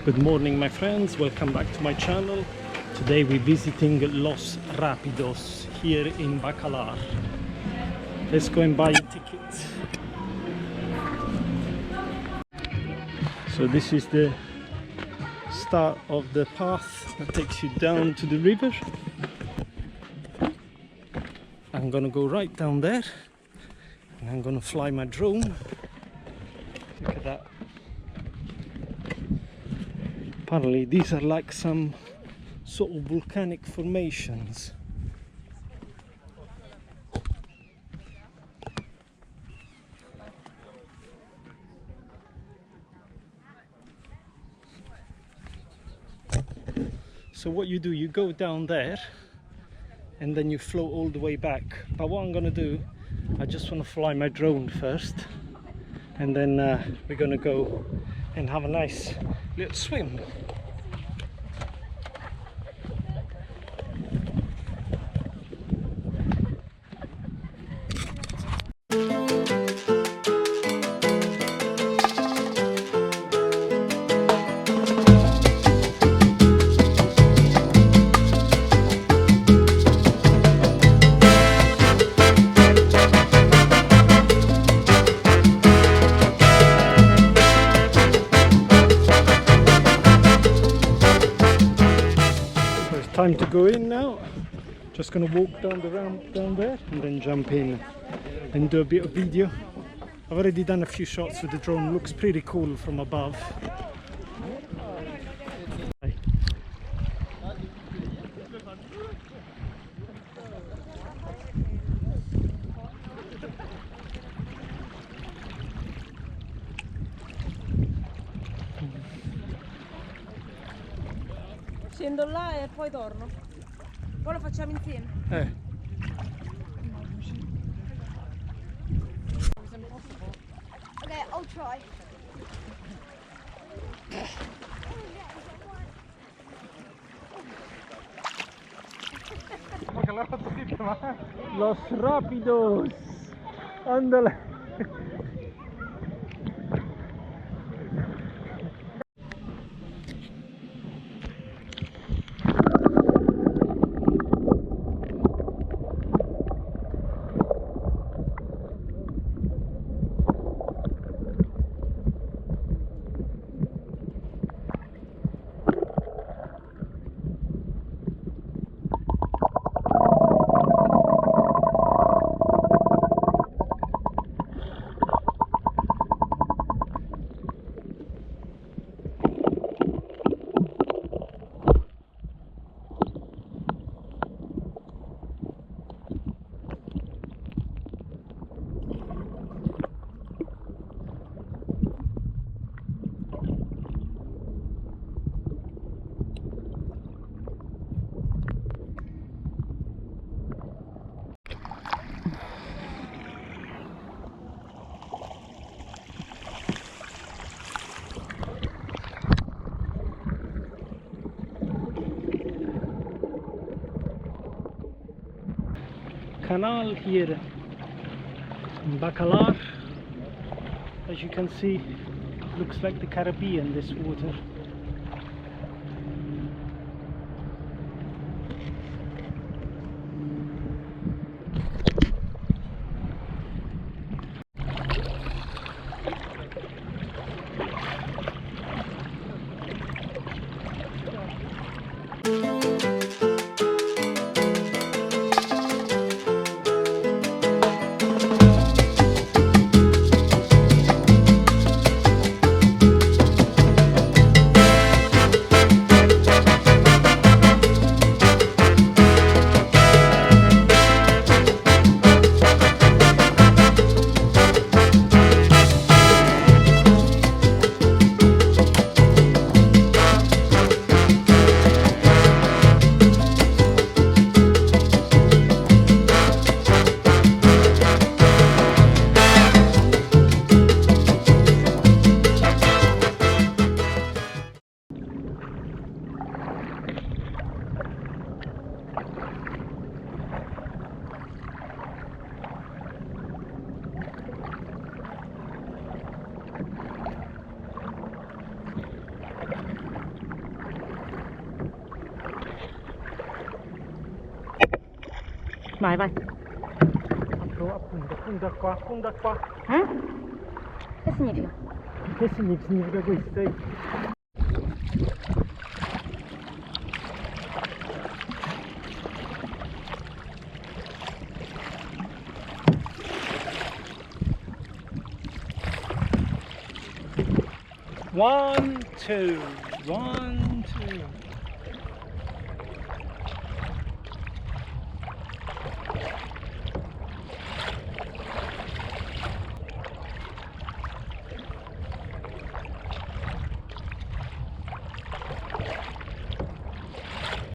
Good morning my friends, welcome back to my channel. Today we're visiting Los Rapidos here in Bacalar. Let's go and buy a ticket. So this is the start of the path that takes you down to the river. I'm gonna go right down there and I'm gonna fly my drone. Look at that. Apparently these are like some sort of volcanic formations. So what you do, you go down there and then you float all the way back. But what I'm gonna do, I just want to fly my drone first, and then we're gonna go and have a nice little swim. Time to go in now. Just gonna walk down the ramp down there and then jump in and do a bit of video. I've already done a few shots with the drone, looks pretty cool from above. Scendo là e poi torno. Poi lo facciamo insieme. Okay, I'll try. Los Rapidos. Ándale. Canal here in Bacalar. As you can see, looks like the Caribbean, this water. Vai, vai. Punta qua, punta qua. Che significa? Che significa questo? One, two, one, two.